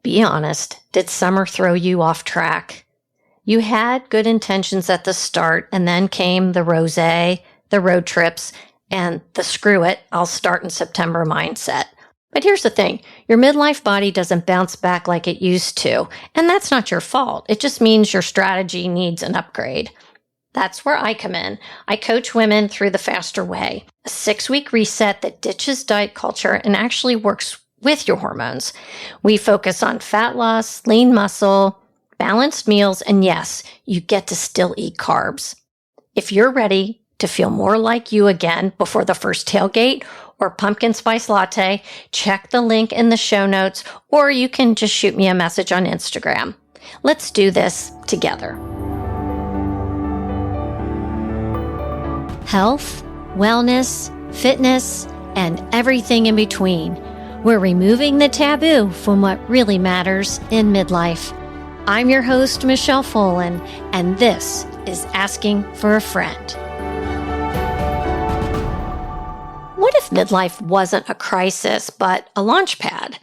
Be honest, did summer throw you off track? You had good intentions at the start, and then came the rosé, the road trips, and the screw it, I'll start in September mindset. But here's the thing, your midlife body doesn't bounce back like it used to, and that's not your fault. It just means your strategy needs an upgrade. That's where I come in. I coach women through the faster way, a 6-week reset that ditches diet culture and actually works with your hormones. We focus on fat loss, lean muscle, balanced meals, and yes, you get to still eat carbs. If you're ready to feel more like you again before the first tailgate or pumpkin spice latte, check the link in the show notes, or you can just shoot me a message on Instagram. Let's do this together. Health, wellness, fitness, and everything in between. We're removing the taboo from what really matters in midlife. I'm your host, Michelle Folan, and this is Asking for a Friend. What if midlife wasn't a crisis, but a launchpad?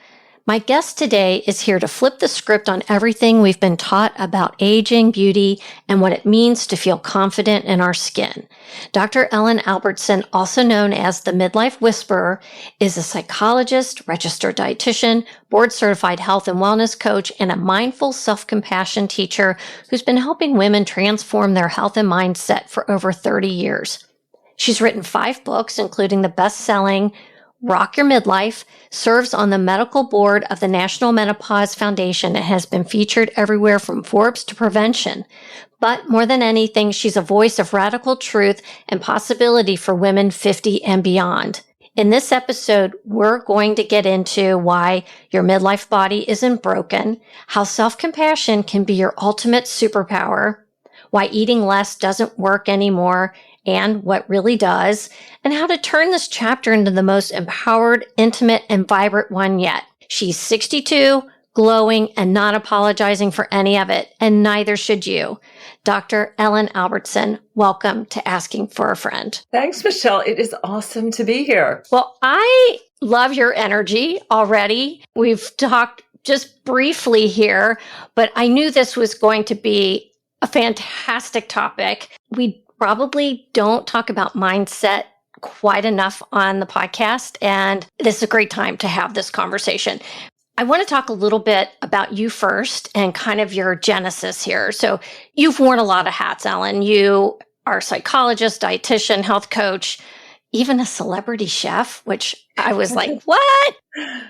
My guest today is here to flip the script on everything we've been taught about aging, beauty, and what it means to feel confident in our skin. Dr. Ellen Albertson, also known as the Midlife Whisperer, is a psychologist, registered dietitian, board-certified health and wellness coach, and a mindful self-compassion teacher who's been helping women transform their health and mindset for over 30 years. She's written 5 books, including the best-selling Rock Your Midlife, serves on the medical board of the National Menopause Foundation, and has been featured everywhere from Forbes to Prevention. But more than anything, she's a voice of radical truth and possibility for women 50 and beyond. In this episode, we're going to get into why your midlife body isn't broken, how self-compassion can be your ultimate superpower, why eating less doesn't work anymore, and what really does, and how to turn this chapter into the most empowered, intimate, and vibrant one yet. She's 62, glowing, and not apologizing for any of it, and neither should you. Dr. Ellen Albertson, welcome to Asking for a Friend. Thanks, Michelle. It is awesome to be here. Well, I love your energy already. We've talked just briefly here, but I knew this was going to be a fantastic topic. We probably don't talk about mindset quite enough on the podcast, and this is a great time to have this conversation. I want to talk a little bit about you first and kind of your genesis here. So you've worn a lot of hats, Ellen. You are a psychologist, dietitian, health coach, even a celebrity chef, which I was like, what?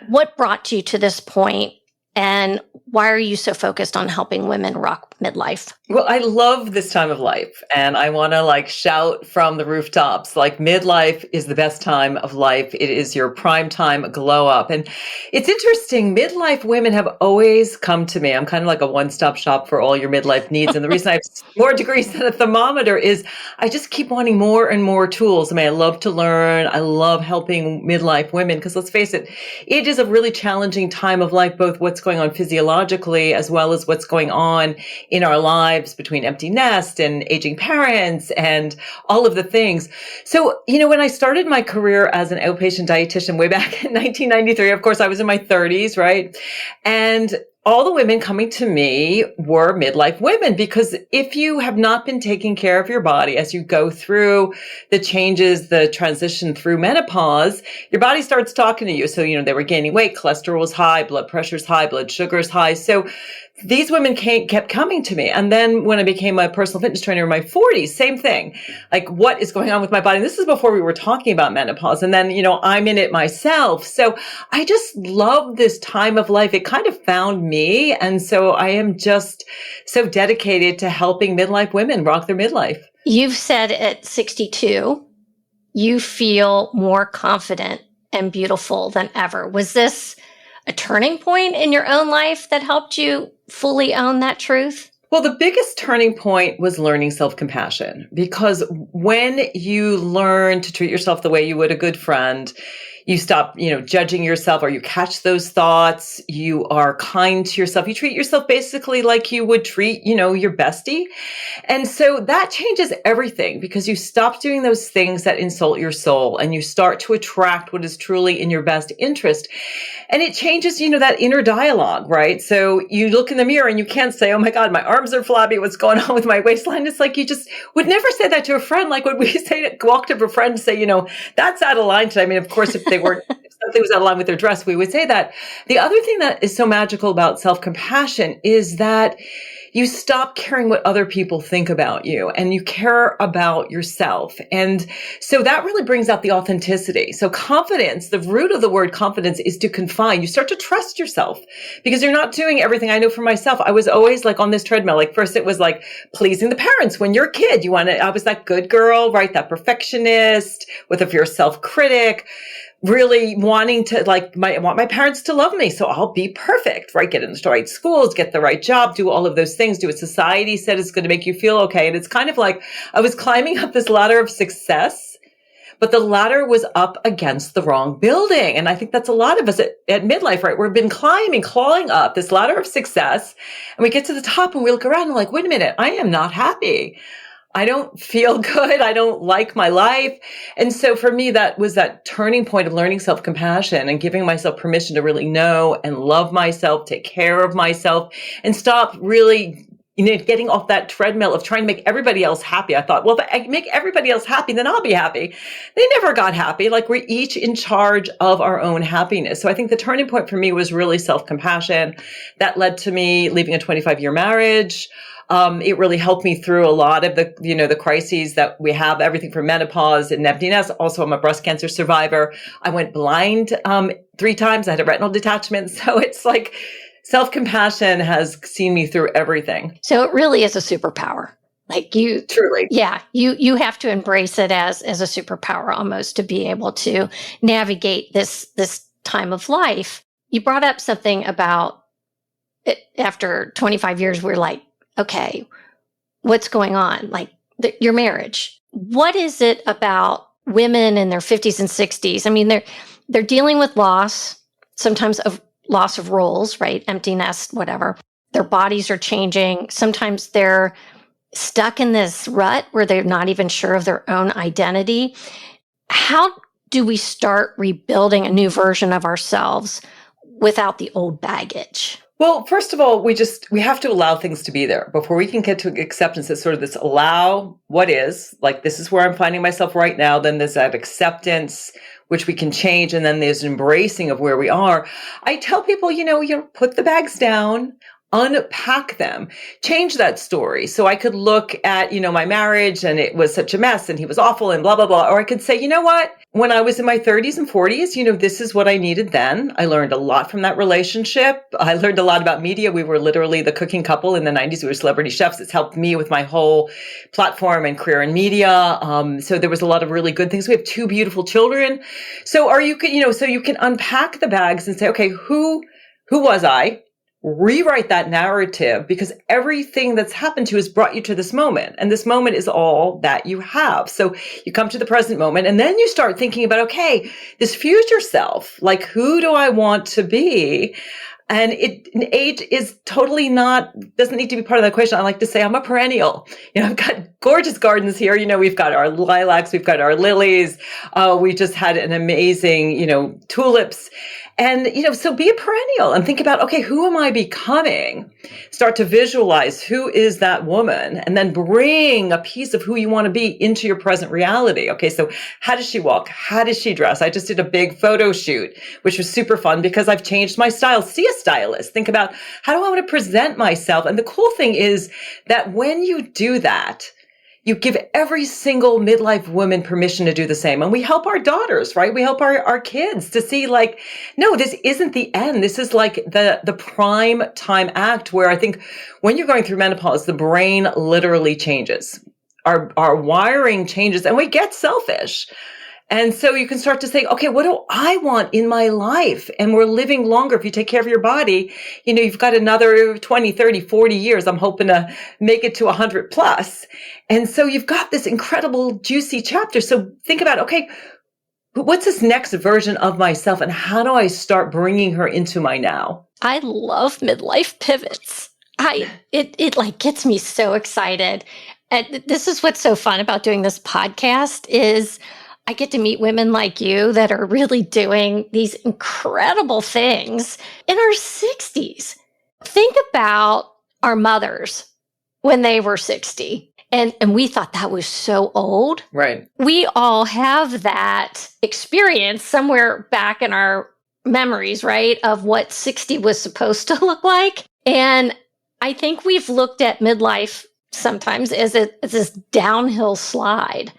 What brought you to this point? And why are you so focused on helping women rock midlife? Well, I love this time of life, and I want to shout from the rooftops, midlife is the best time of life. It is your prime time glow up. And it's interesting, midlife women have always come to me. I'm kind of like a one-stop shop for all your midlife needs. And the reason I have more degrees than a thermometer is I just keep wanting more and more tools. I mean, I love to learn. I love helping midlife women because let's face it, it is a really challenging time of life, both what's going on physiologically as well as what's going on in our lives between empty nest and aging parents and all of the things. So, when I started my career as an outpatient dietitian way back in 1993, of course, I was in my 30s, right? And all the women coming to me were midlife women, because if you have not been taking care of your body as you go through the changes, the transition through menopause, your body starts talking to you. So, they were gaining weight, cholesterol was high, blood pressure's high, blood sugar's high. So these women kept coming to me. And then when I became a personal fitness trainer in my 40s, same thing. What is going on with my body? And this is before we were talking about menopause. And then, I'm in it myself. So I just love this time of life. It kind of found me. And so I am just so dedicated to helping midlife women rock their midlife. You've said at 62, you feel more confident and beautiful than ever. Was this a turning point in your own life that helped you fully own that truth? Well, the biggest turning point was learning self-compassion, because when you learn to treat yourself the way you would a good friend, You stop, judging yourself, or you catch those thoughts. You are kind to yourself. You treat yourself basically like you would treat, your bestie. And so that changes everything, because you stop doing those things that insult your soul, and you start to attract what is truly in your best interest. And it changes, that inner dialogue, right? So you look in the mirror and you can't say, oh my God, my arms are flabby. What's going on with my waistline? It's like, you just would never say that to a friend. Like, would we walk to a friend and say, that's out of line today? I mean, of course, if something was out of line with their dress, we would say that. The other thing that is so magical about self-compassion is that you stop caring what other people think about you, and you care about yourself. And so that really brings out the authenticity. So confidence, the root of the word confidence is to confide. You start to trust yourself because you're not doing everything. I know for myself, I was always like on this treadmill. Like first it was like pleasing the parents. When you're a kid, I was that good girl, right? That perfectionist with a fierce self-critic, really wanting to I want my parents to love me. So I'll be perfect, right? Get into the right schools, get the right job, do all of those things, do what society said is going to make you feel okay. And it's kind of like I was climbing up this ladder of success, but the ladder was up against the wrong building. And I think that's a lot of us at midlife, right? We've been clawing up this ladder of success, and we get to the top and we look around and we're like, wait a minute, I am not happy. I don't feel good. I don't like my life. And so for me, that was that turning point of learning self-compassion and giving myself permission to really know and love myself, take care of myself, and stop really, getting off that treadmill of trying to make everybody else happy. I thought, well, if I make everybody else happy, then I'll be happy. They never got happy. Like, we're each in charge of our own happiness. So I think the turning point for me was really self-compassion. That led to me leaving a 25-year marriage. It really helped me through a lot of the crises that we have, everything from menopause and emptiness. Also, I'm a breast cancer survivor. I went blind 3 times. I had a retinal detachment. So it's like self-compassion has seen me through everything. So it really is a superpower. Like you truly. Yeah, you have to embrace it as a superpower almost to be able to navigate this time of life. You brought up something about it after 25 years, we're like, okay, what's going on? Like your marriage. What is it about women in their 50s and 60s? I mean, they're dealing with loss, sometimes of loss of roles, right? Empty nest, whatever. Their bodies are changing. Sometimes they're stuck in this rut where they're not even sure of their own identity. How do we start rebuilding a new version of ourselves without the old baggage? Well, first of all, we have to allow things to be there before we can get to acceptance. It's sort of this allow what is, like, this is where I'm finding myself right now. Then there's that acceptance, which we can change. And then there's embracing of where we are. I tell people, put the bags down, unpack them, change that story. So I could look at, my marriage and it was such a mess and he was awful and blah, blah, blah. Or I could say, you know what? When I was in my 30s and 40s, this is what I needed then. I learned a lot from that relationship. I learned a lot about media. We were literally the cooking couple in the 90s. We were celebrity chefs. It's helped me with my whole platform and career in media. So there was a lot of really good things. We have 2 beautiful children. So you can unpack the bags and say, okay, who was I? Rewrite that narrative, because everything that's happened to you has brought you to this moment. And this moment is all that you have. So you come to the present moment and then you start thinking about, okay, this future self, like, who do I want to be? And age is totally doesn't need to be part of that equation. I like to say I'm a perennial. I've got gorgeous gardens here. We've got our lilacs, we've got our lilies. We just had an amazing, tulips. And, so be a perennial and think about, okay, who am I becoming? Start to visualize who is that woman, and then bring a piece of who you want to be into your present reality. Okay, so how does she walk? How does she dress? I just did a big photo shoot, which was super fun because I've changed my style. See a stylist. Think about, how do I want to present myself? And the cool thing is that when you do that, you give every single midlife woman permission to do the same. And we help our daughters, right? We help our kids to see, like, no, this isn't the end. This is like the prime time act where I think when you're going through menopause, the brain literally changes. Our wiring changes and we get selfish. And so you can start to say, okay, what do I want in my life? And we're living longer. If you take care of your body, you've got another 20, 30, 40 years. I'm hoping to make it to 100 plus. And so you've got this incredible, juicy chapter. So think about, okay, what's this next version of myself and how do I start bringing her into my now? I love midlife pivots. It like gets me so excited. And this is what's so fun about doing this podcast is I get to meet women like you that are really doing these incredible things in our 60s. Think about our mothers when they were 60. And we thought that was so old. Right. We all have that experience somewhere back in our memories, right? Of what 60 was supposed to look like. And I think we've looked at midlife sometimes as this downhill slide.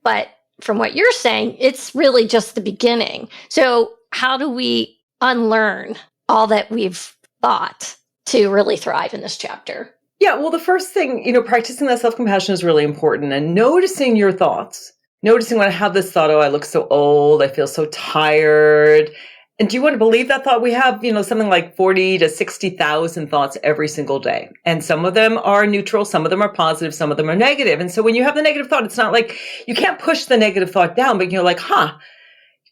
But from what you're saying, it's really just the beginning. So how do we unlearn all that we've thought to really thrive in this chapter? Yeah, well, the first thing, practicing that self-compassion is really important, and noticing your thoughts, noticing when I have this thought, oh, I look so old, I feel so tired. And do you want to believe that thought? We have, something like 40 to 60,000 thoughts every single day. And some of them are neutral, some of them are positive, some of them are negative. And so when you have the negative thought, it's not like you can't push the negative thought down, but you're like,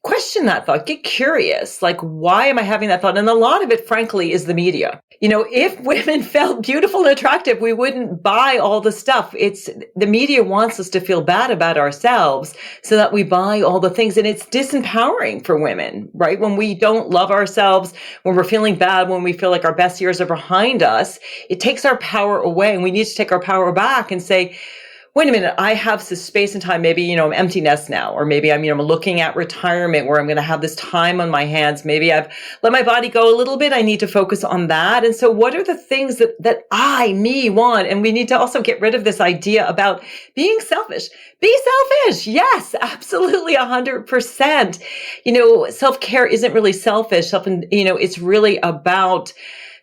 question that thought, get curious. Like, why am I having that thought? And a lot of it, frankly, is the media. If women felt beautiful and attractive, we wouldn't buy all the stuff. It's the media wants us to feel bad about ourselves so that we buy all the things. And it's disempowering for women, right? When we don't love ourselves, when we're feeling bad, when we feel like our best years are behind us, it takes our power away. And we need to take our power back and say, wait a minute, I have this space and time. Maybe, I'm empty nest now, or maybe I'm looking at retirement where I'm going to have this time on my hands. Maybe I've let my body go a little bit. I need to focus on that. And so what are the things that me want? And we need to also get rid of this idea about being selfish. Be selfish. Yes, absolutely. 100%. Self-care isn't really selfish. It's really about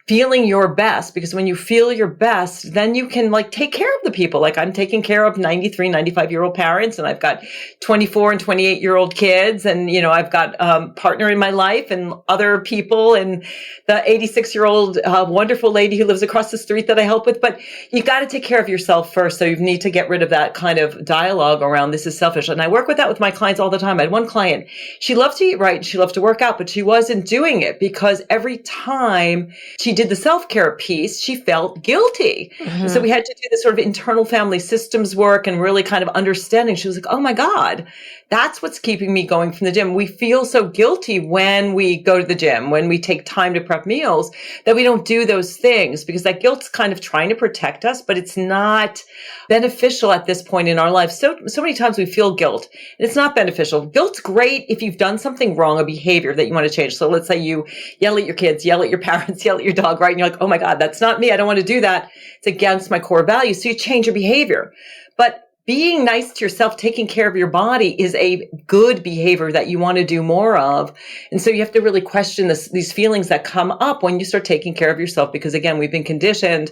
feeling your best, because when you feel your best, then you can take care of the people. Like I'm taking care of 93, 95-year-old parents, and I've got 24 and 28-year-old kids. And, I've got partner in my life and other people and the 86-year-old wonderful lady who lives across the street that I help with. But you got to take care of yourself first. So you need to get rid of that kind of dialogue around this is selfish. And I work with that with my clients all the time. I had one client, she loved to eat right. She loved to work out, but she wasn't doing it because every time she did the self-care piece, she felt guilty. Mm-hmm. So we had to do this sort of internal family systems work and really kind of understanding. She was like, oh my God, that's what's keeping me going from the gym. We feel so guilty when we go to the gym, when we take time to prep meals, that we don't do those things because that guilt's kind of trying to protect us, but it's not beneficial at this point in our life. So many times we feel guilt and it's not beneficial. Guilt's great if you've done something wrong, a behavior that you want to change. So let's say you yell at your kids, yell at your parents, yell at your dog, right? And you're like, oh my God, that's not me. I don't want to do that. It's against my core values. So you change your behavior. But being nice to yourself, taking care of your body is a good behavior that you want to do more of. And so you have to really question these feelings that come up when you start taking care of yourself, because again, we've been conditioned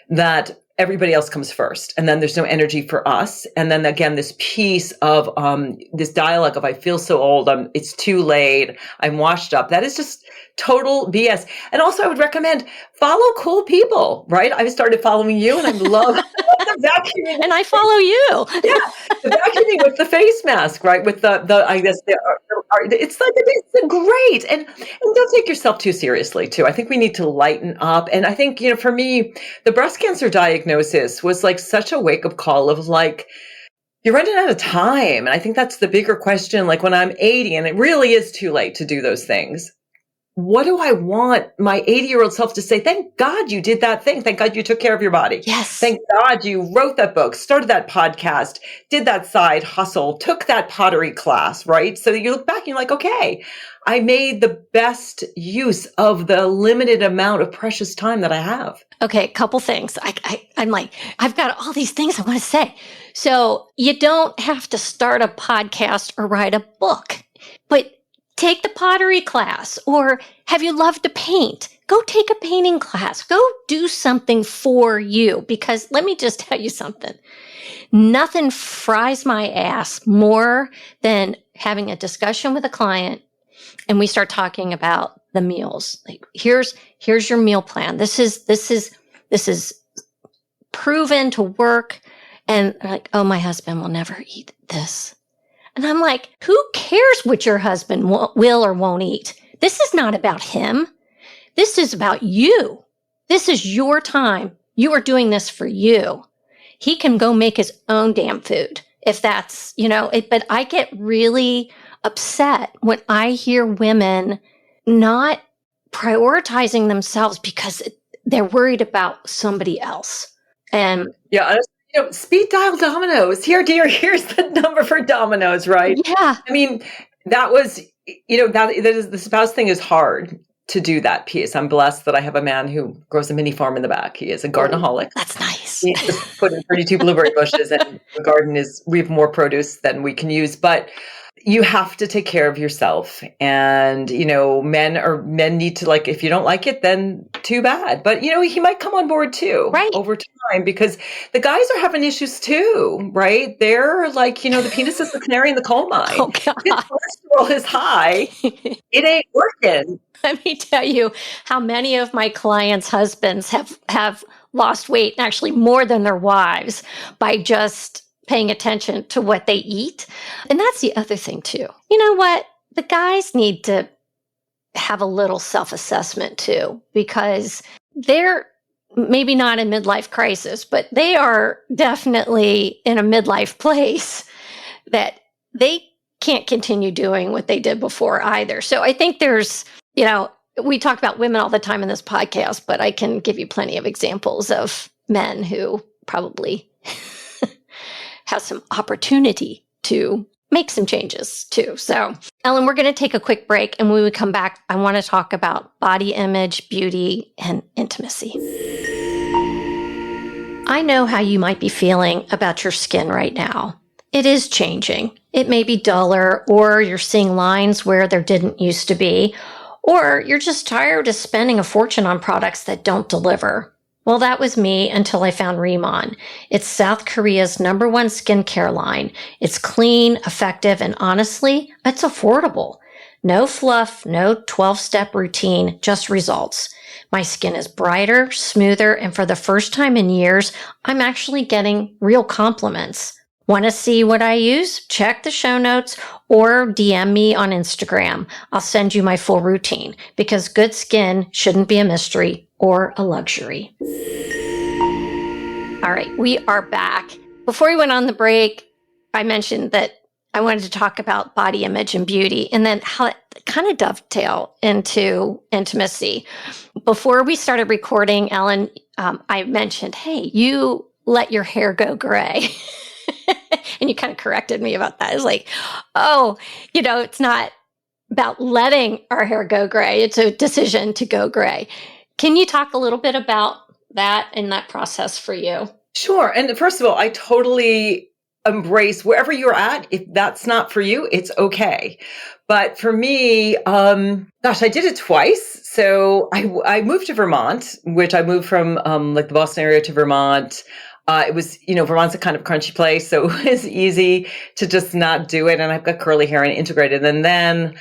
that everybody else comes first. And then there's no energy for us. And then again, this piece of this dialogue of I feel so old, it's too late, I'm washed up. That is just total BS. And also I would recommend follow cool people, right? I've started following you and I love the vacuuming. And I follow you. Yeah. The vacuuming with the face mask, right? With the I guess it's great. And don't take yourself too seriously too. I think we need to lighten up. And I think, for me, the breast cancer diagnosis was such a wake up call of you're running out of time. And I think that's the bigger question. When I'm 80 and it really is too late to do those things, what do I want my 80-year-old self to say? Thank God you did that thing. Thank God you took care of your body. Yes. Thank God you wrote that book, started that podcast, did that side hustle, took that pottery class, right? So you look back and you're like, okay, I made the best use of the limited amount of precious time that I have. Okay, a couple things. I'm like, I've got all these things I want to say. So you don't have to start a podcast or write a book, but take the pottery class. Or have you loved to paint? Go take a painting class. Go do something for you. Because let me just tell you something. Nothing fries my ass more than having a discussion with a client and we start talking about the meals. Here's your meal plan. This is proven to work. And they're like, oh, my husband will never eat this. And I'm like, who cares what your husband will or won't eat? This is not about him. This is about you. This is your time. You are doing this for you. He can go make his own damn food if that's, but I get really upset when I hear women not prioritizing themselves because they're worried about somebody else. And yeah, speed dial Domino's. Here, dear, here's the number for Domino's, right? Yeah. I mean, that was, the spouse thing is hard to do that piece. I'm blessed that I have a man who grows a mini farm in the back. He is a gardenaholic. That's nice. He just put in 32 blueberry bushes, and the garden we have more produce than we can use. But you have to take care of yourself. And, men need to, like, if you don't like it, then too bad. But, he might come on board too, right, over time, because the guys are having issues too, right? They're like, the penis is the canary in the coal mine. Oh, God. His cholesterol is high. It ain't working. Let me tell you how many of my clients' husbands have lost weight, actually more than their wives, by just paying attention to what they eat. And that's the other thing too. You know what? The guys need to have a little self-assessment too, because they're maybe not in midlife crisis, but they are definitely in a midlife place that they can't continue doing what they did before either. So I think there's, we talk about women all the time in this podcast, but I can give you plenty of examples of men who probably have some opportunity to make some changes too. So, Ellen, we're going to take a quick break. And when we come back, I want to talk about body image, beauty, and intimacy. I know how you might be feeling about your skin right now. It is changing. It may be duller, or you're seeing lines where there didn't used to be, or you're just tired of spending a fortune on products that don't deliver. Well, that was me until I found Remon. It's South Korea's #1 skincare line. It's clean, effective, and honestly, it's affordable. No fluff, no 12-step routine, just results. My skin is brighter, smoother, and for the first time in years, I'm actually getting real compliments. Want to see what I use? Check the show notes or DM me on Instagram. I'll send you my full routine, because good skin shouldn't be a mystery or a luxury. All right, we are back. Before we went on the break, I mentioned that I wanted to talk about body image and beauty, and then how it kind of dovetail into intimacy. Before we started recording, Ellen, I mentioned, hey, you let your hair go gray. And you kind of corrected me about that. It's like, it's not about letting our hair go gray. It's a decision to go gray. Can you talk a little bit about that and that process for you? Sure. And first of all, I totally embrace wherever you're at. If that's not for you, it's okay. But for me, I did it twice. So I moved to Vermont, which I moved from the Boston area to Vermont. It was, Vermont's a kind of crunchy place, so it was easy to just not do it. And I've got curly hair and integrated. And then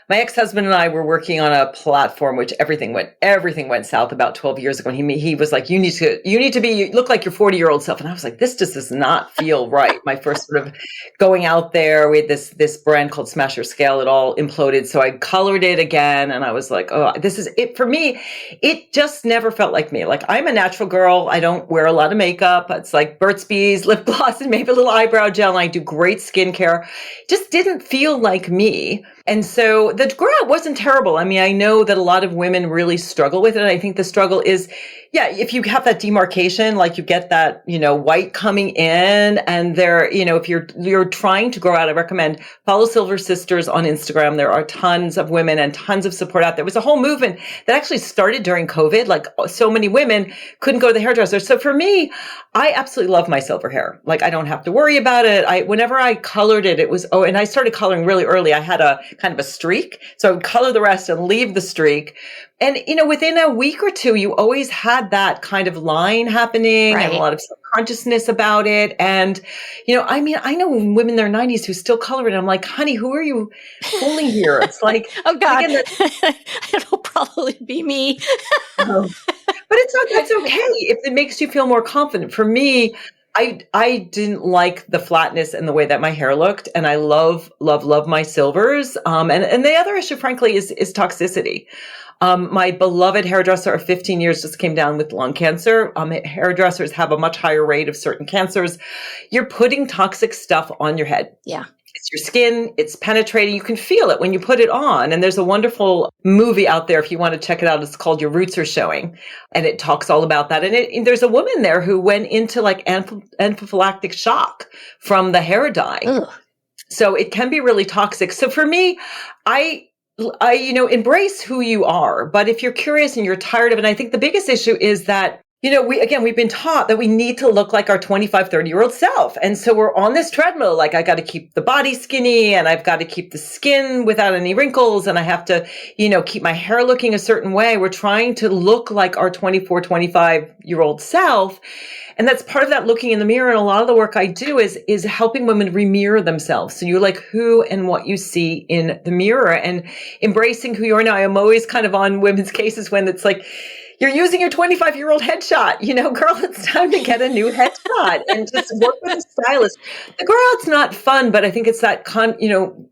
my ex-husband and I were working on a platform which everything went south about 12 years ago. And he was like, you need to look like your 40-year-old self. And I was like, this just does not feel right. My first sort of going out there with this brand called Smash Your Scale, it all imploded. So I colored it again. And I was like, oh, this is it for me. It just never felt like me. Like, I'm a natural girl. I don't wear a lot of makeup. It's like Burt's Bees, lip gloss, and maybe a little eyebrow gel. And I do great skincare. It just didn't feel like me. And so the grow out wasn't terrible. I mean, I know that a lot of women really struggle with it. And I think the struggle is, if you have that demarcation, like you get that, white coming in, and there, if you're trying to grow out, I recommend follow Silver Sisters on Instagram. There are tons of women and tons of support out there. There was a whole movement that actually started during COVID. Like, so many women couldn't go to the hairdresser. So for me, I absolutely love my silver hair. Like, I don't have to worry about it. Whenever I colored it, and I started coloring really early. I had a kind of a streak. So I would color the rest and leave the streak. And, within a week or two, you always had that kind of line happening, right, and a lot of subconsciousness about it. And, I know women in their 90s who still color it. I'm like, honey, who are you fooling here? It's like, oh God, it'll probably be me. But that's okay if it makes you feel more confident. For me, I didn't like the flatness and the way that my hair looked, and I love my silvers. And the other issue, frankly, is toxicity. My beloved hairdresser of 15 years just came down with lung cancer. Hairdressers have a much higher rate of certain cancers. You're putting toxic stuff on your head. Yeah. It's your skin. It's penetrating. You can feel it when you put it on. And there's a wonderful movie out there if you want to check it out. It's called Your Roots Are Showing. And it talks all about that. And there's a woman there who went into like anaphylactic shock from the hair dye. Ugh. So it can be really toxic. So for me, I embrace who you are. But if you're curious and you're tired of it, and I think the biggest issue is that we've been taught that we need to look like our 25, 30-year-old self. And so we're on this treadmill, like I got to keep the body skinny and I've got to keep the skin without any wrinkles. And I have to, keep my hair looking a certain way. We're trying to look like our 24, 25-year-old self. And that's part of that looking in the mirror. And a lot of the work I do is helping women remirror themselves. So you're like who and what you see in the mirror and embracing who you are now. I'm always kind of on women's cases when it's like, you're using your 25-year-old headshot, girl, it's time to get a new headshot and just work with a stylist. The girl, it's not fun, but I think it's that,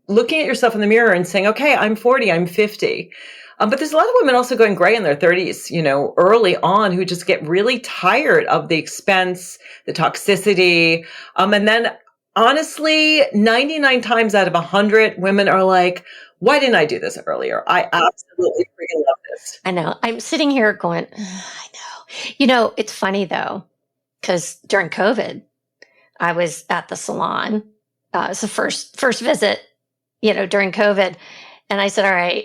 looking at yourself in the mirror and saying, okay, I'm 40, I'm 50. But there's a lot of women also going gray in their 30s, early on who just get really tired of the expense, the toxicity. And then honestly, 99 times out of 100, women are like, why didn't I do this earlier? I absolutely freaking love this. I know. I'm sitting here going, I know. It's funny though, because during COVID, I was at the salon. It was the first visit, during COVID. And I said, all right,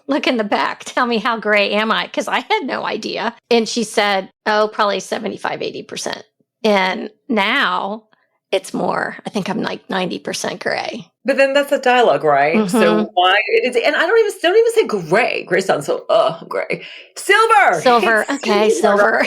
look in the back. Tell me how gray am I? Because I had no idea. And she said, oh, probably 75, 80%. And now it's more. I think I'm like 90% gray. But then that's a dialogue, right? Mm-hmm. So why it is, and I don't even say gray. Gray sounds so gray. Silver. Okay, silver.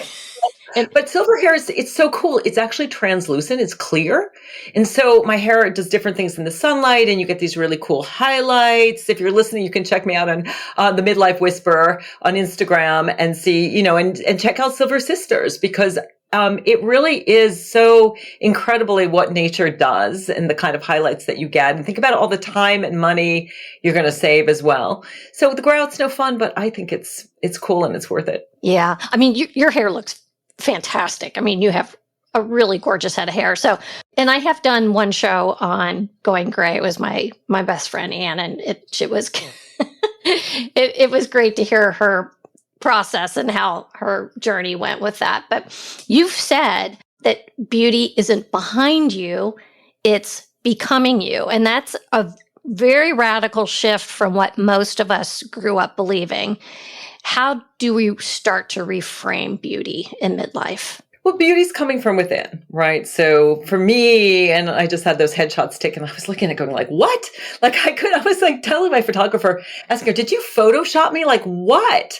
But silver hair it's so cool. It's actually translucent. It's clear. And so my hair does different things in the sunlight and you get these really cool highlights. If you're listening, you can check me out on the Midlife Whisperer on Instagram and see, and check out Silver Sisters because it really is so incredibly what nature does and the kind of highlights that you get. And think about all the time and money you're going to save as well. So the grow out's no fun, but I think it's cool and it's worth it. Yeah. I mean, your hair looks fantastic. I mean, you have a really gorgeous head of hair. So, and I have done one show on going gray. It was my best friend, Anne, and it was, it was great to hear her process and how her journey went with that. But you've said that beauty isn't behind you, it's becoming you. And that's a very radical shift from what most of us grew up believing. How do we start to reframe beauty in midlife? Well, beauty's coming from within, right? So for me, and I just had those headshots taken, I was looking at it going like, what? Like I was like telling my photographer, asking her, did you Photoshop me? Like what?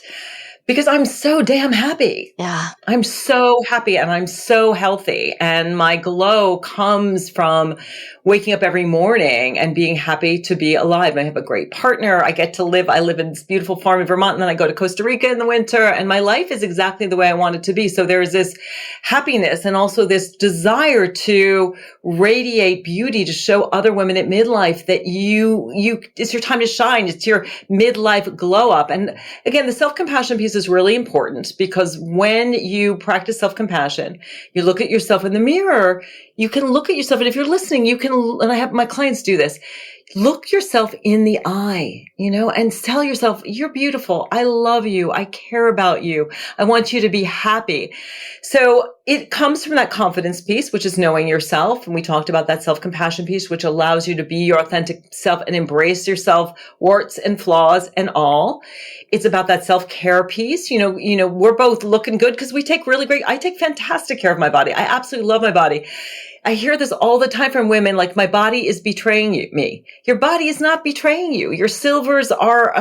Because I'm so damn happy. Yeah. I'm so happy and I'm so healthy. And my glow comes from waking up every morning and being happy to be alive. I have a great partner. I live in this beautiful farm in Vermont, and then I go to Costa Rica in the winter, and my life is exactly the way I want it to be. So there's this happiness and also this desire to radiate beauty, to show other women at midlife that it's your time to shine. It's your midlife glow up. And again, the self-compassion piece is really important because when you practice self-compassion, you look at yourself in the mirror, you can look at yourself. And if you're listening, and I have my clients do this, look yourself in the eye, and tell yourself, you're beautiful. I love you. I care about you. I want you to be happy. So it comes from that confidence piece, which is knowing yourself. And we talked about that self-compassion piece, which allows you to be your authentic self and embrace yourself, warts and flaws and all. It's about that self-care piece. We're both looking good because I take fantastic care of my body. I absolutely love my body. I hear this all the time from women, like, my body is betraying me. Your body is not betraying you. Your silvers are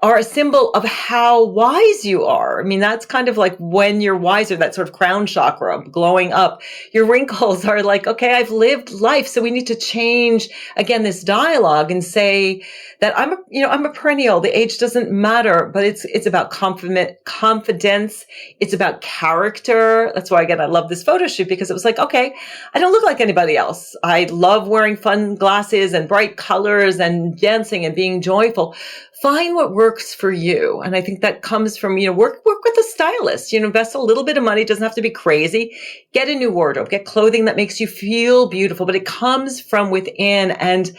are a symbol of how wise you are. I mean, that's kind of like when you're wiser, that sort of crown chakra glowing up. Your wrinkles are like, okay, I've lived life. So we need to change again, this dialogue and say that I'm a perennial. The age doesn't matter, but it's about confidence. It's about character. That's why, again, I love this photo shoot because it was like, okay, I don't look like anybody else. I love wearing fun glasses and bright colors and dancing and being joyful. Find what works for you. And I think that comes from, work with a stylist, invest a little bit of money. It doesn't have to be crazy. Get a new wardrobe, get clothing that makes you feel beautiful, but it comes from within. And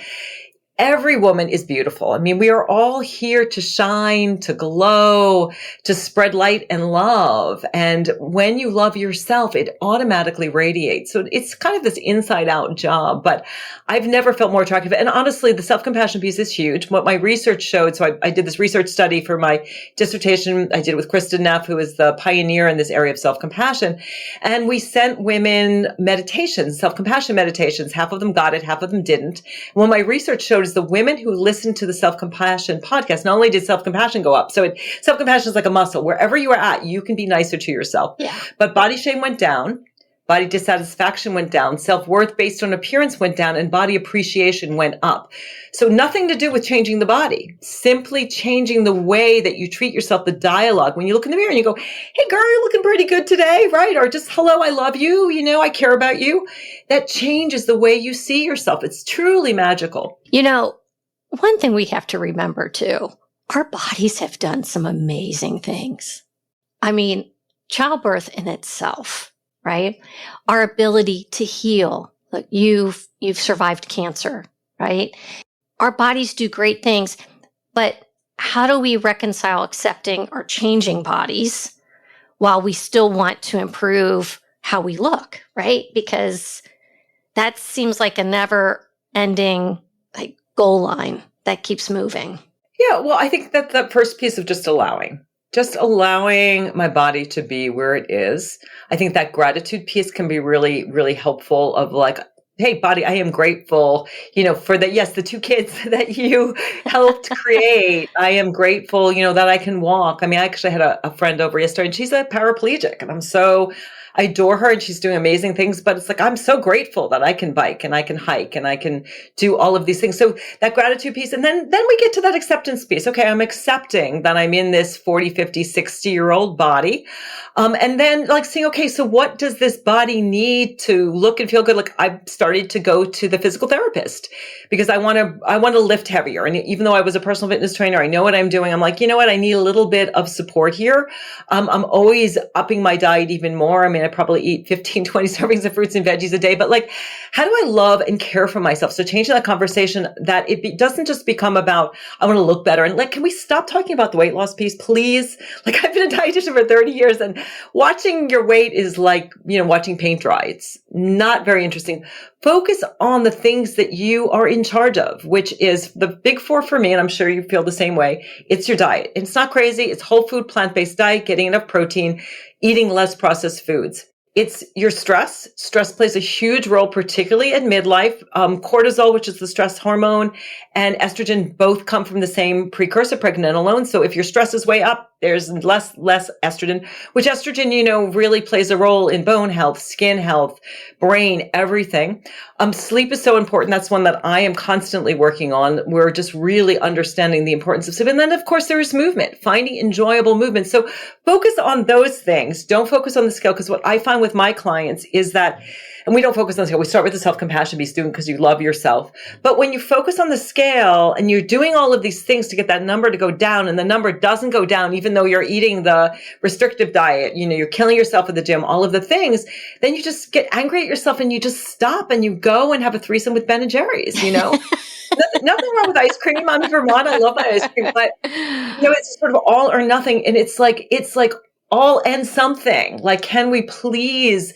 every woman is beautiful. I mean, we are all here to shine, to glow, to spread light and love. And when you love yourself, it automatically radiates. So it's kind of this inside out job, but I've never felt more attractive. And honestly, the self-compassion piece is huge. What my research showed, so I did this research study for my dissertation. I did it with Kristin Neff, who is the pioneer in this area of self-compassion. And we sent women meditations, self-compassion meditations. Half of them got it, half of them didn't. What my research showed is the women who listened to the self-compassion podcast, not only did self-compassion go up, so self-compassion is like a muscle. Wherever you are at, you can be nicer to yourself. Yeah. But body shame went down. Body dissatisfaction went down, self-worth based on appearance went down, and body appreciation went up. So nothing to do with changing the body, simply changing the way that you treat yourself, the dialogue. When you look in the mirror and you go, hey girl, you're looking pretty good today, right? Or just, hello, I love you, I care about you. That changes the way you see yourself. It's truly magical. One thing we have to remember too, our bodies have done some amazing things. I mean, childbirth in itself, right? Our ability to heal. Look, you've survived cancer, right? Our bodies do great things, but how do we reconcile accepting our changing bodies while we still want to improve how we look, right? Because that seems like a never ending goal line that keeps moving. Yeah, well, I think that first piece of just allowing my body to be where it is. I think that gratitude piece can be really, really helpful of like, hey, body, I am grateful, for the 2 kids that you helped create. I am grateful, that I can walk. I mean, I actually had a friend over yesterday and she's a paraplegic and I adore her and she's doing amazing things, but it's like, I'm so grateful that I can bike and I can hike and I can do all of these things. So that gratitude piece. And then we get to that acceptance piece. Okay. I'm accepting that I'm in this 40, 50, 60-year-old body. And then like saying, okay, so what does this body need to look and feel good? Like I've started to go to the physical therapist because I want to lift heavier. And even though I was a personal fitness trainer, I know what I'm doing. I'm like, you know what? I need a little bit of support here. I'm always upping my diet even more. I mean, I probably eat 15, 20 servings of fruits and veggies a day, but like, how do I love and care for myself? So changing that conversation that doesn't just become about, I want to look better. And like, can we stop talking about the weight loss piece, please? Like I've been a dietitian for 30 years and watching your weight is like, watching paint dry. It's not very interesting. Focus on the things that you are in charge of, which is the big 4 for me. And I'm sure you feel the same way. It's your diet. It's not crazy. It's whole food, plant-based diet, getting enough protein, eating less processed foods. It's your stress. Stress plays a huge role, particularly at midlife. Cortisol, which is the stress hormone, and estrogen both come from the same precursor, pregnenolone. So if your stress is way up, there's less estrogen, which estrogen, really plays a role in bone health, skin health, brain, everything. Sleep is so important. That's one that I am constantly working on. We're just really understanding the importance of sleep. And then, of course, there is movement, finding enjoyable movement. So focus on those things. Don't focus on the scale, because what I find with my clients is that, and we don't focus on the scale. We start with the self-compassion piece, doing because you love yourself. But when you focus on the scale and you're doing all of these things to get that number to go down, and the number doesn't go down, even though you're eating the restrictive diet, you're killing yourself at the gym, all of the things, then you just get angry at yourself and you just stop and you go and have a threesome with Ben and Jerry's, Nothing wrong with ice cream. I'm in Vermont. I love my ice cream, but it's sort of all or nothing. And it's like all and something. Like, can we please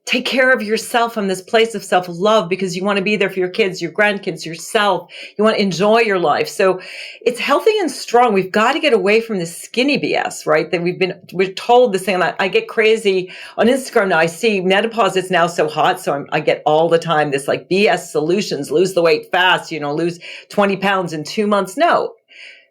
take care of yourself from this place of self-love, because you want to be there for your kids, your grandkids, yourself. You want to enjoy your life. So it's healthy and strong. We've got to get away from this skinny BS, right? That we're told this thing. And I get crazy on Instagram now. I see menopause is now so hot. So I get all the time this like BS solutions, lose the weight fast, lose 20 pounds in 2 months. No,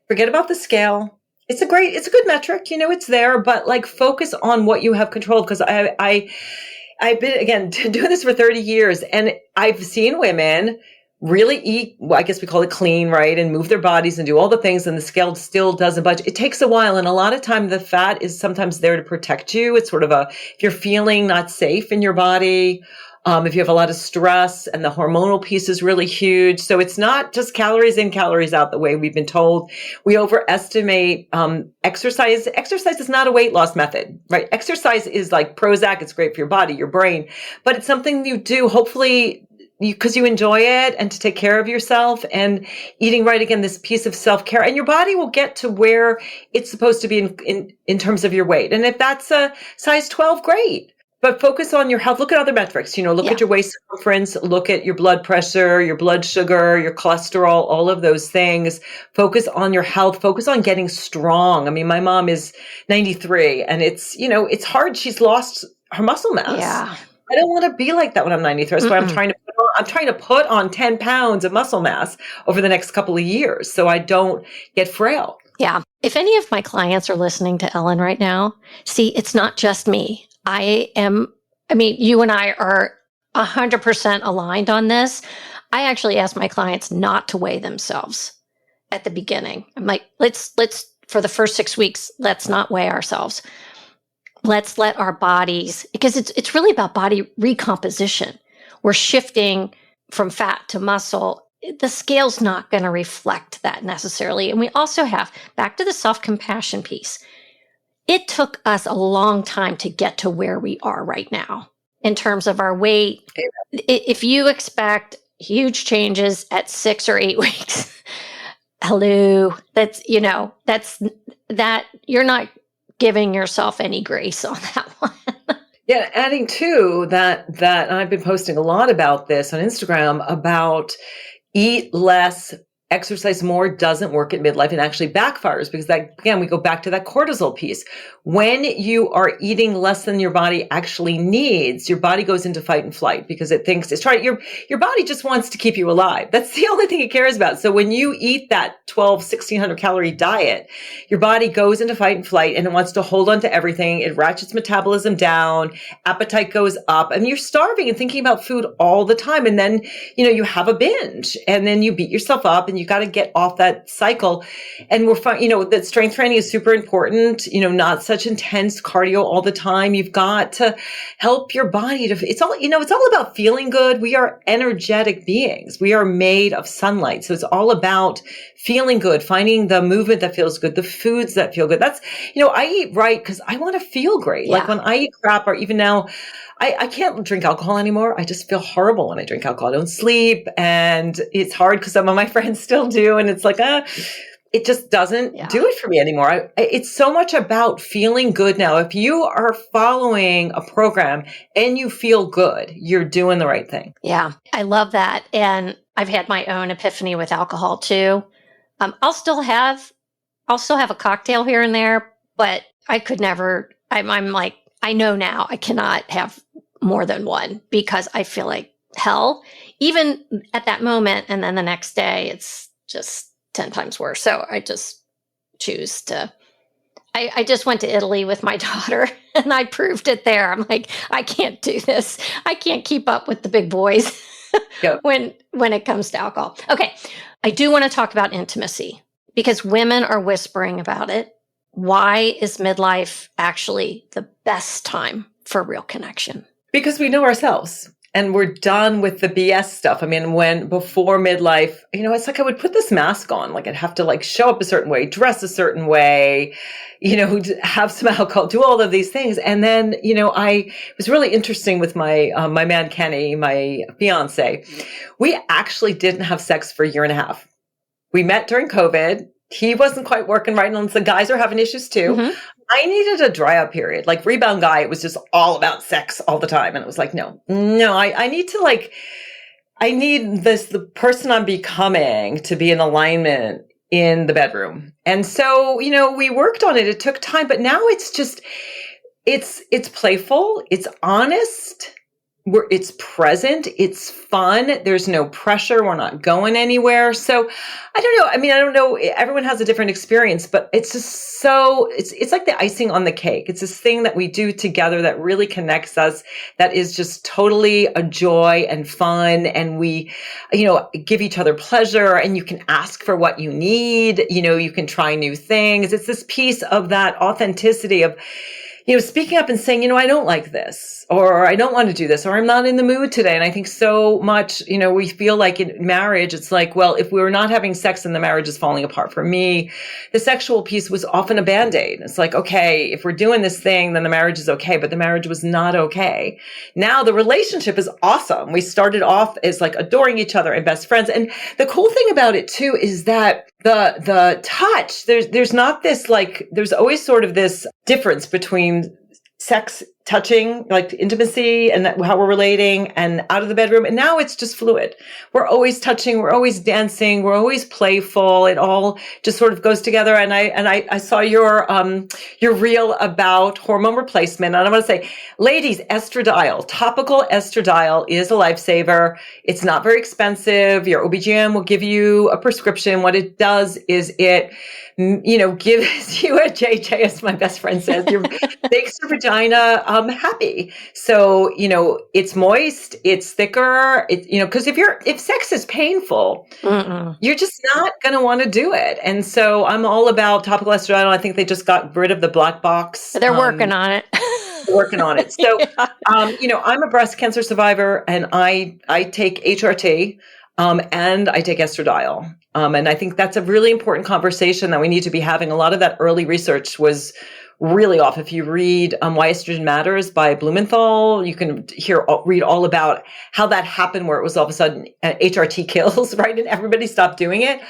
forget about the scale. it's a good metric, it's there, but like focus on what you have control of. Because I've been, again, doing this for 30 years, and I've seen women really eat, well, I guess we call it clean, right? And move their bodies and do all the things, and the scale still doesn't budge. It takes a while. And a lot of time the fat is sometimes there to protect you. It's sort of if you're feeling not safe in your body, if you have a lot of stress, and the hormonal piece is really huge. So it's not just calories in, calories out the way we've been told. We overestimate exercise. Exercise is not a weight loss method, right? Exercise is like Prozac. It's great for your body, your brain, but it's something you do hopefully because you enjoy it, and to take care of yourself, and eating right. Again, this piece of self-care, and your body will get to where it's supposed to be in terms of your weight. And if that's a size 12, great. But focus on your health. Look at other metrics, look at your waist circumference, look at your blood pressure, your blood sugar, your cholesterol, all of those things. Focus on your health, focus on getting strong. I mean, my mom is 93, and it's hard. She's lost her muscle mass. Yeah. I don't want to be like that when I'm 93. That's why I'm trying to put on 10 pounds of muscle mass over the next couple of years so I don't get frail. Yeah. If any of my clients are listening to Ellen right now, see, it's not just me. You and I are 100% aligned on this. I actually ask my clients not to weigh themselves at the beginning. I'm like, let's for the first 6 weeks, let's not weigh ourselves. Let's let our bodies, because it's really about body recomposition. We're shifting from fat to muscle. The scale's not going to reflect that necessarily. And we also have, back to the self-compassion piece, it took us a long time to get to where we are right now in terms of our weight. If you expect huge changes at 6 or 8 weeks, hello, that's that you're not giving yourself any grace on that one. Yeah, adding to that, and I've been posting a lot about this on Instagram about eat less, exercise more doesn't work at midlife, and actually backfires, because that, again, we go back to that cortisol piece. When you are eating less than your body actually needs, your body goes into fight and flight because it thinks it's trying, your body just wants to keep you alive. That's the only thing it cares about. So when you eat that 1,600 calorie diet, your body goes into fight and flight, and it wants to hold on to everything. It ratchets metabolism down, appetite goes up, and you're starving and thinking about food all the time. And then, you have a binge, and then you beat yourself up, and you got to get off that cycle. And we're fine, that strength training is super important, not such intense cardio all the time. You've got to help your body it's all about feeling good. We are energetic beings. We are made of sunlight. So it's all about feeling good, finding the movement that feels good, the foods that feel good. That's, I eat right because I want to feel great. Yeah. Like when I eat crap, or even now, I can't drink alcohol anymore. I just feel horrible when I drink alcohol. I don't sleep, and it's hard because some of my friends still do. And it's like, it just doesn't do it for me anymore. It's so much about feeling good now. If you are following a program and you feel good, you're doing the right thing. Yeah, I love that. And I've had my own epiphany with alcohol too. I'll still have a cocktail here and there, but I could never, I'm like, I know now I cannot have more than one because I feel like hell, even at that moment. And then the next day, it's just 10 times worse. So I just choose to, I just went to Italy with my daughter, and I proved it there. I'm like, I can't do this. I can't keep up with the big boys when it comes to alcohol. Okay. I do want to talk about intimacy because women are whispering about it. Why is midlife actually the best time for real connection? Because we know ourselves. And we're done with the BS stuff. I mean, before midlife, it's like I would put this mask on, like I'd have to like show up a certain way, dress a certain way, have some alcohol, do all of these things. And then, it was really interesting with my man, Kenny, my fiance. We actually didn't have sex for a year and a half. We met during COVID. He wasn't quite working right. And the guys are having issues too. Mm-hmm. I needed a dry up period. Like Rebound Guy, it was just all about sex all the time. And it was like, no, I need to I need the person I'm becoming to be in alignment in the bedroom. And so, we worked on it. It took time, but now it's just, it's playful. It's honest. it's present, it's fun, there's no pressure, we're not going anywhere. So I don't know. I mean, I don't know. Everyone has a different experience, but it's just it's like the icing on the cake. It's this thing that we do together that really connects us, that is just totally a joy and fun. And we, give each other pleasure, and you can ask for what you need. You can try new things. It's this piece of that authenticity of, speaking up and saying, I don't like this, or I don't want to do this, or I'm not in the mood today. And I think so much, we feel like in marriage, it's like, well, if we were not having sex and the marriage is falling apart. For me, the sexual piece was often a Band-Aid. It's like, okay, if we're doing this thing, then the marriage is okay, but the marriage was not okay. Now the relationship is awesome. We started off as like adoring each other and best friends. And the cool thing about it too is that the touch, there's not this, like, there's always sort of this difference between sex, touching, like intimacy, and how we're relating, and out of the bedroom. And now it's just fluid. We're always touching, we're always dancing, we're always playful. It all just sort of goes together. And I saw your reel about hormone replacement. And I want to say, ladies, estradiol, topical estradiol is a lifesaver. It's not very expensive. Your OBGYN will give you a prescription. What it does is it gives you a JJ, as my best friend says, makes your vagina happy. So, it's moist, it's thicker, because if sex is painful, you're just not going to want to do it. And so I'm all about topical estradiol. I think they just got rid of the black box. They're working on it. Working on it. So, I'm a breast cancer survivor, and I take HRT. And I take estradiol. And I think that's a really important conversation that we need to be having. A lot of that early research was really off. If you read Why Estrogen Matters by Blumenthal, you can read all about how that happened, where it was all of a sudden HRT kills, right? And everybody stopped doing it.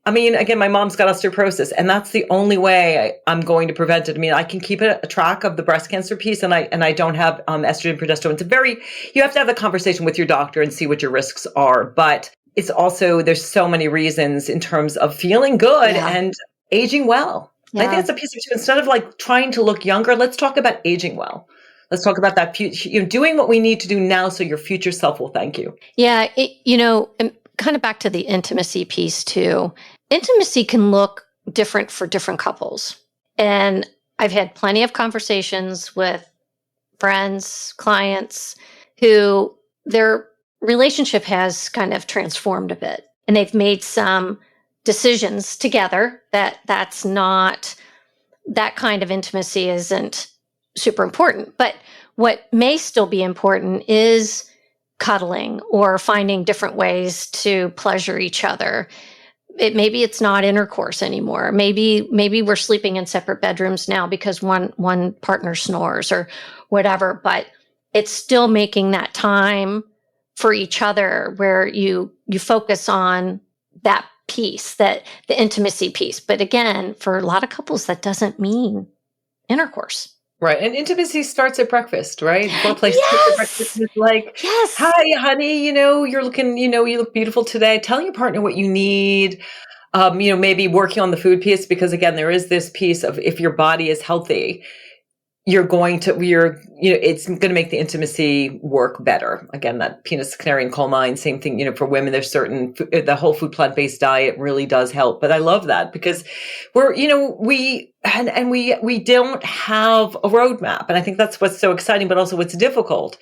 I mean, again, my mom's got osteoporosis, and that's the only way I'm going to prevent it. I mean, I can keep a track of the breast cancer piece, and I don't have estrogen, progesterone. You have to have the conversation with your doctor and see what your risks are. But it's also, there's so many reasons in terms of feeling good and aging well. Yeah. I think it's a piece of two. Instead of like trying to look younger, let's talk about aging well. Let's talk about that future, doing what we need to do now so your future self will thank you. Yeah, and kind of back to the intimacy piece too. Intimacy can look different for different couples. And I've had plenty of conversations with friends, clients, who their relationship has kind of transformed a bit. And they've made some decisions together that's not, that kind of intimacy isn't super important. But what may still be important is cuddling or finding different ways to pleasure each other. Maybe it's not intercourse anymore. Maybe we're sleeping in separate bedrooms now because one partner snores or whatever, but it's still making that time for each other where you focus on that piece, that the intimacy piece. But again, for a lot of couples, that doesn't mean intercourse. Right. And intimacy starts at breakfast, right? Foreplay starts at breakfast. It's like, hi, honey, you're looking, you look beautiful today. Tell your partner what you need. Maybe working on the food piece, because again, there is this piece of, if your body is healthy, it's going to make the intimacy work better. Again, that penis, canary, and coal mine, same thing, for women, there's the whole food plant-based diet really does help. But I love that because we don't have a roadmap. And I think that's what's so exciting, but also what's difficult.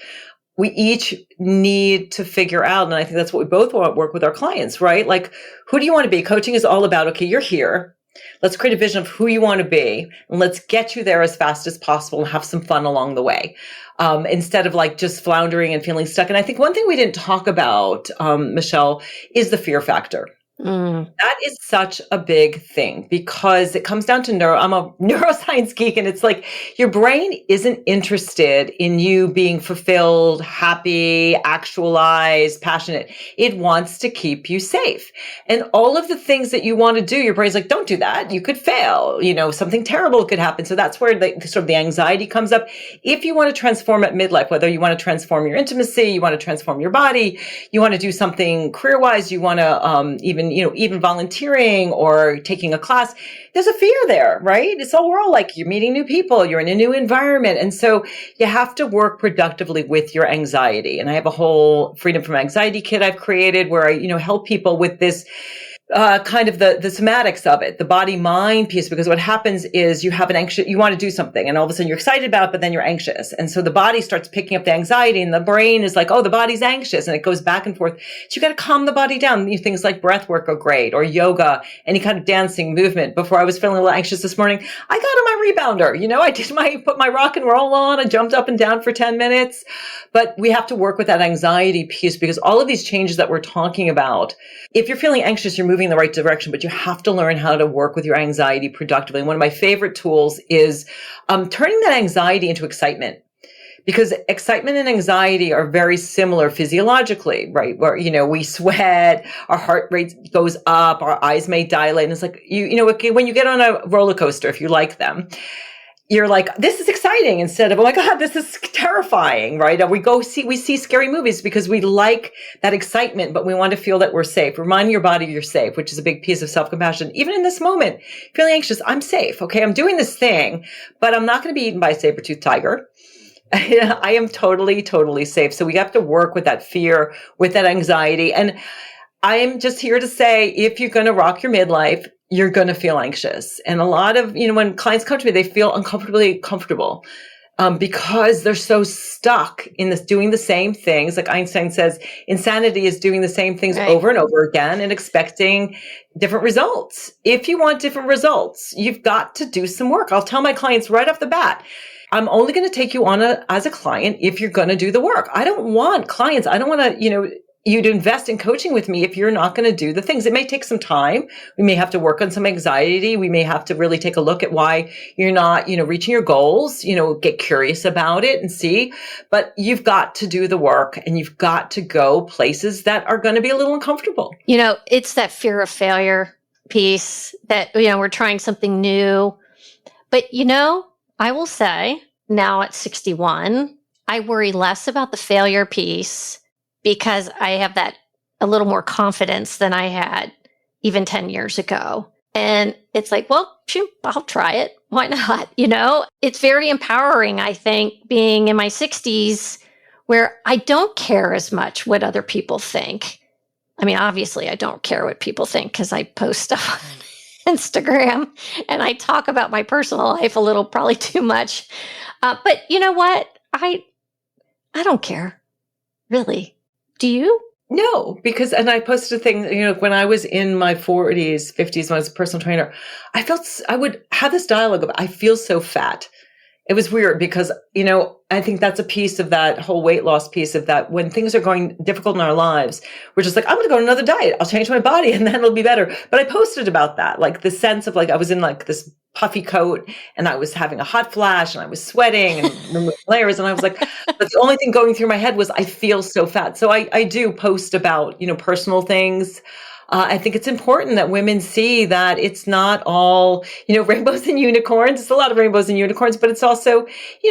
We each need to figure out, and I think that's what we both want to work with our clients, right? Like, who do you want to be? Coaching is all about, okay, you're here. Let's create a vision of who you want to be, and let's get you there as fast as possible and have some fun along the way. Instead of like just floundering and feeling stuck. And I think one thing we didn't talk about, Michelle, is the fear factor. That is such a big thing because it comes down to I'm a neuroscience geek, and it's like your brain isn't interested in you being fulfilled, happy, actualized, passionate. It wants to keep you safe. And all of the things that you want to do, your brain's like, don't do that. You could fail. Something terrible could happen. So that's where the anxiety comes up. If you want to transform at midlife, whether you want to transform your intimacy, you want to transform your body, you want to do something career-wise, you want to even in, even volunteering or taking a class, there's a fear there, right? We're all like, you're meeting new people, you're in a new environment. And so you have to work productively with your anxiety. And I have a whole Freedom from Anxiety kit I've created where I, help people with this kind of the somatics of it, the body mind piece, because what happens is you want to do something and all of a sudden you're excited about it, but then you're anxious. And so the body starts picking up the anxiety and the brain is like, oh, the body's anxious, and it goes back and forth. So you got to calm the body down. Things like breath work are great, or yoga, any kind of dancing movement. Before I was feeling a little anxious this morning, I got on my rebounder. Put my rock and roll on. I jumped up and down for 10 minutes. But we have to work with that anxiety piece, because all of these changes that we're talking about, if you're feeling anxious, you're moving in the right direction, but you have to learn how to work with your anxiety productively. And one of my favorite tools is turning that anxiety into excitement, because excitement and anxiety are very similar physiologically, right? Where, we sweat, our heart rate goes up, our eyes may dilate. And it's like, when you get on a roller coaster, if you like them, you're like, this is exciting, instead of, oh my God, this is terrifying, right? We see scary movies because we like that excitement, but we want to feel that we're safe. Reminding your body you're safe, which is a big piece of self-compassion. Even in this moment, feeling anxious, I'm safe. Okay. I'm doing this thing, but I'm not going to be eaten by a saber-toothed tiger. I am totally, totally safe. So we have to work with that fear, with that anxiety. And I am just here to say, if you're going to rock your midlife, you're going to feel anxious. And a lot of, when clients come to me, they feel uncomfortably comfortable because they're so stuck in this, doing the same things. Like Einstein says, insanity is doing the same things over and over again and expecting different results. If you want different results, you've got to do some work. I'll tell my clients right off the bat, I'm only going to take you on as a client if you're going to do the work. I don't want to, you to invest in coaching with me if you're not going to do the things. It may take some time. We may have to work on some anxiety. We may have to really take a look at why you're not, reaching your goals, get curious about it and see. But you've got to do the work, and you've got to go places that are going to be a little uncomfortable. It's that fear of failure piece that, we're trying something new. But, I will say now at 61, I worry less about the failure piece, because I have that a little more confidence than I had even 10 years ago. And it's like, well, shoot, I'll try it. Why not? It's very empowering, I think, being in my 60s, where I don't care as much what other people think. I mean, obviously I don't care what people think, because I post stuff on Instagram and I talk about my personal life a little, probably too much. But you know what? I don't care, really. Do you? No, and I posted a thing, when I was in my 40s, 50s, when I was a personal trainer, I would have this dialogue of, I feel so fat. It was weird because, I think that's a piece of that whole weight loss piece of that. When things are going difficult in our lives, we're just like, I'm going to go on another diet. I'll change my body and then it'll be better. But I posted about that, like the sense of like, I was in like this puffy coat and I was having a hot flash and I was sweating and removing layers. And I was like, but the only thing going through my head was, I feel so fat. So I do post about, personal things. I think it's important that women see that it's not all, rainbows and unicorns. It's a lot of rainbows and unicorns, but it's also,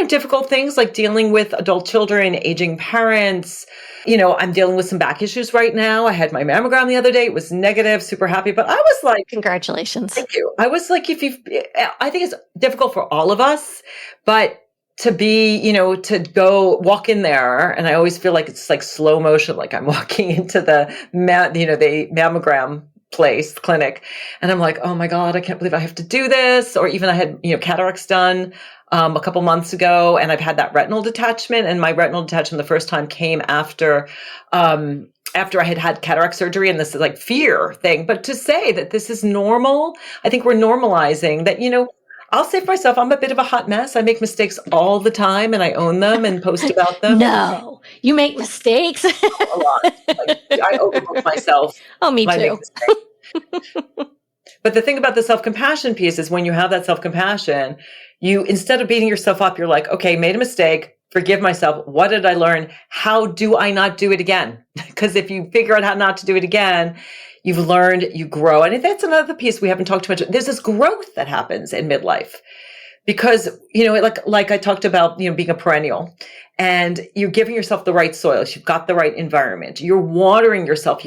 difficult things like dealing with adult children, aging parents. I'm dealing with some back issues right now. I had my mammogram the other day. It was negative, super happy, but I was like, congratulations. Thank you. I was like, I think it's difficult for all of us, but to be, to go walk in there. And I always feel like it's like slow motion, like I'm walking into the mammogram clinic. And I'm like, oh my God, I can't believe I have to do this. Or even I had, cataracts done a couple months ago, and I've had that retinal detachment, and my retinal detachment the first time came after I had cataract surgery, and this is like fear thing. But to say that this is normal, I think we're normalizing that, I'll say for myself, I'm a bit of a hot mess. I make mistakes all the time, and I own them and post about them. No, you make mistakes. A lot. Like, I overlook myself. Oh, me too. But the thing about the self-compassion piece is when you have that self-compassion, you, instead of beating yourself up, you're like, okay, made a mistake. Forgive myself. What did I learn? How do I not do it again? Because if you figure out how not to do it again, you've learned, you grow. And that's another piece we haven't talked too much. There's this growth that happens in midlife because, like I talked about, being a perennial. and you're giving yourself the right soil. You've got the right environment. You're watering yourself.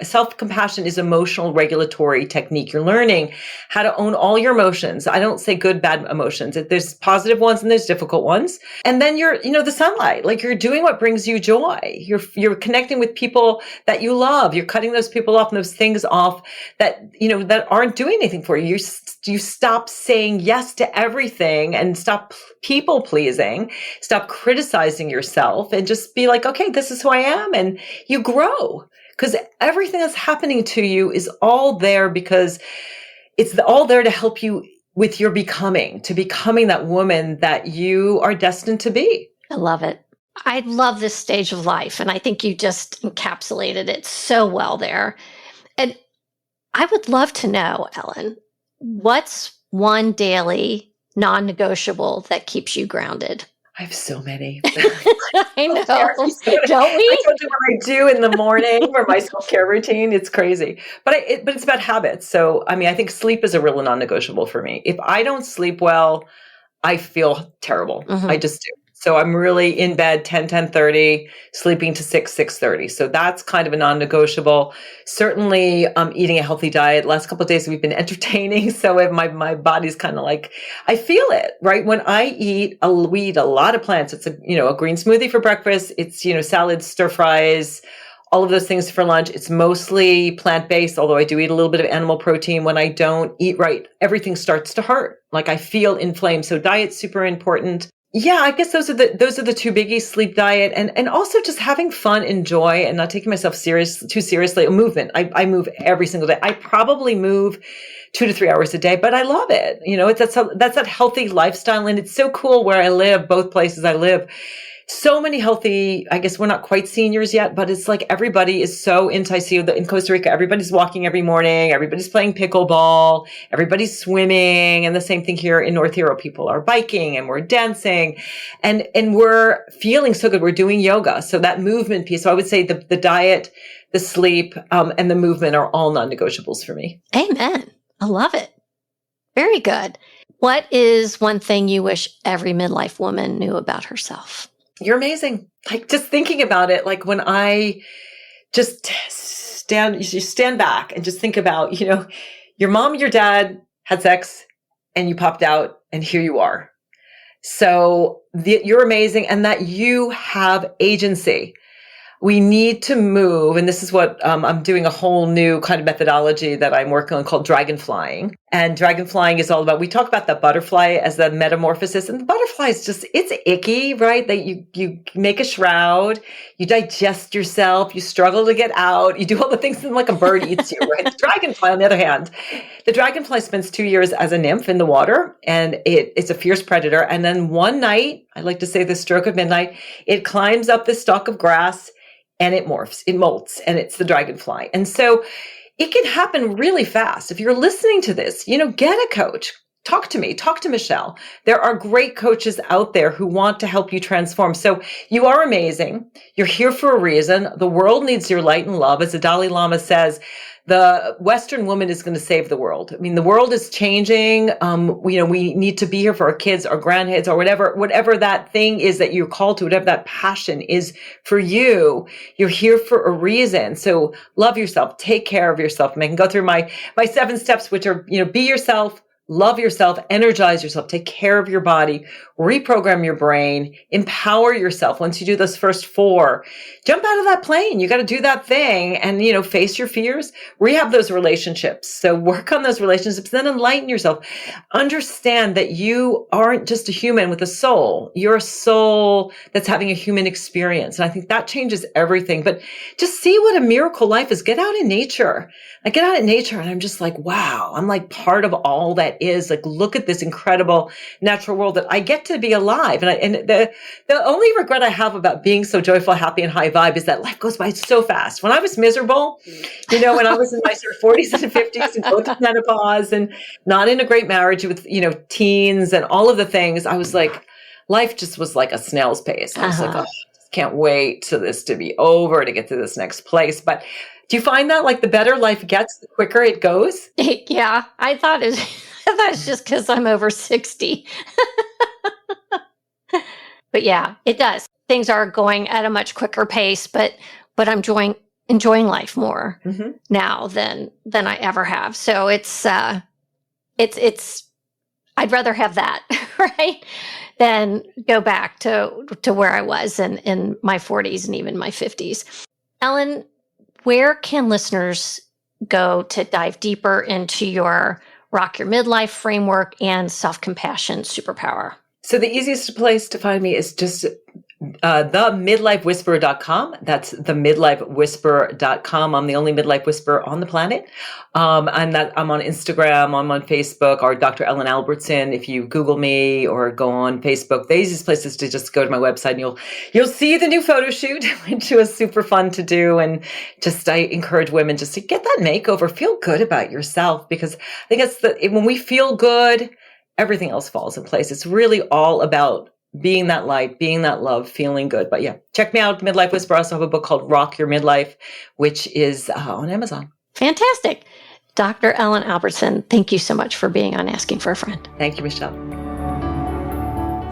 Self-compassion is emotional regulatory technique. You're learning how to own all your emotions. I don't say good, bad emotions. There's positive ones and there's difficult ones. And then you're, the sunlight, like you're doing what brings you joy. You're connecting with people that you love. You're cutting those people off and those things off that, that aren't doing anything for you. You stop saying yes to everything and stop people pleasing, stop criticizing yourself and just be like, okay, this is who I am. And you grow because everything that's happening to you is all there because it's all there to help you with your becoming that woman that you are destined to be. I love it. I love this stage of life. And I think you just encapsulated it so well there. And I would love to know, Ellen, what's one daily non-negotiable that keeps you grounded? I have so many. I know. Don't we? I told you what I do in the morning for my self-care routine. It's crazy. But it's about habits. So, I think sleep is a real non-negotiable for me. If I don't sleep well, I feel terrible. Mm-hmm. I just do. So I'm really in bed 10:30, sleeping to 6:30. So that's kind of a non-negotiable. Certainly eating a healthy diet. Last couple of days we've been entertaining. So if my body's kind of like, I feel it, right? When I we eat a lot of plants. It's a green smoothie for breakfast. It's, salads, stir fries, all of those things for lunch. It's mostly plant-based, although I do eat a little bit of animal protein. When I don't eat right, everything starts to hurt. Like I feel inflamed. So diet's super important. Yeah, I guess those are the two biggies: sleep, diet, and also just having fun and joy and not taking myself too seriously. Movement. I move every single day. I probably move 2 to 3 hours a day, but I love it. That's that healthy lifestyle. And it's so cool where I live, both places I live. So many healthy, I guess we're not quite seniors yet, but it's like everybody is so into, I see in Costa Rica, everybody's walking every morning, everybody's playing pickleball, everybody's swimming. And the same thing here in North Europe, people are biking and we're dancing and we're feeling so good. We're doing yoga. So that movement piece. So I would say the diet, the sleep, and the movement are all non-negotiables for me. Amen. I love it. Very good. What is one thing you wish every midlife woman knew about herself? You're amazing. Like just thinking about it, like when I just stand back and just think about, your mom, your dad had sex and you popped out and here you are. So you're amazing and that you have agency. We need to move. And this is what I'm doing a whole new kind of methodology that I'm working on called dragonflying. And dragonflying is all about, we talk about the butterfly as the metamorphosis. And the butterfly is just, it's icky, right? That you make a shroud, you digest yourself, you struggle to get out, you do all the things and like a bird eats you, right? The dragonfly, on the other hand, the dragonfly spends 2 years as a nymph in the water and it's a fierce predator. And then one night, I like to say the stroke of midnight, it climbs up this stalk of grass and it morphs, it molts, and it's the dragonfly. And so it can happen really fast. If you're listening to this, get a coach. Talk to me, talk to Michelle. There are great coaches out there who want to help you transform. So you are amazing. You're here for a reason. The world needs your light and love. As the Dalai Lama says, the Western woman is going to save the world. The world is changing. We need to be here for our kids, our grandkids, or whatever that thing is that you're called to, whatever that passion is for you. You're here for a reason. So love yourself, take care of yourself. And I can go through my 7 steps, which are, be yourself, love yourself, energize yourself, take care of your body, reprogram your brain, empower yourself. Once you do those first 4, jump out of that plane. You got to do that thing and, face your fears, rehab those relationships. So work on those relationships, then enlighten yourself. Understand that you aren't just a human with a soul. You're a soul that's having a human experience. And I think that changes everything. But just see what a miracle life is. Get out in nature. I get out in nature and I'm just like, wow, I'm like part of all that is. Like, look at this incredible natural world that I get to be alive. And the only regret I have about being so joyful, happy, and high vibe is that life goes by so fast. When I was miserable, when I was in my sort of 40s and 50s and going through menopause and not in a great marriage with, teens and all of the things, I was like, life just was like a snail's pace. I was like, oh, I just can't wait to this to be over, to get to this next place. But do you find that like the better life gets, the quicker it goes? Yeah, I thought it's just because I'm over 60. But yeah, it does. Things are going at a much quicker pace, but I'm enjoying life more now than I ever have. So it's I'd rather have that, right? Than go back to where I was in my 40s and even my 50s. Ellen, where can listeners go to dive deeper into your Rock Your Midlife framework and self-compassion superpower? So the easiest place to find me is just themidlifewhisperer.com. That's themidlifewhisperer.com. I'm the only midlife whisperer on the planet. I'm on Instagram, I'm on Facebook, or Dr. Ellen Albertson. If you Google me or go on Facebook, the easiest place is to just go to my website and you'll see the new photo shoot, which was super fun to do. And I encourage women just to get that makeover, feel good about yourself, because I think when we feel good, everything else falls in place. It's really all about being that light, being that love, feeling good. But yeah, check me out, Midlife Whisperer. I also have a book called Rock Your Midlife, which is on Amazon. Fantastic. Dr. Ellen Albertson, thank you so much for being on Asking for a Friend. Thank you, Michelle.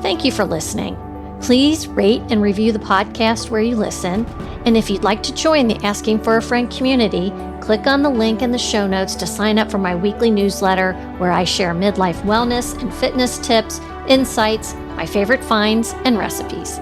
Thank you for listening. Please rate and review the podcast where you listen. And if you'd like to join the Asking for a Friend community, click on the link in the show notes to sign up for my weekly newsletter where I share midlife wellness and fitness tips, insights, my favorite finds, and recipes.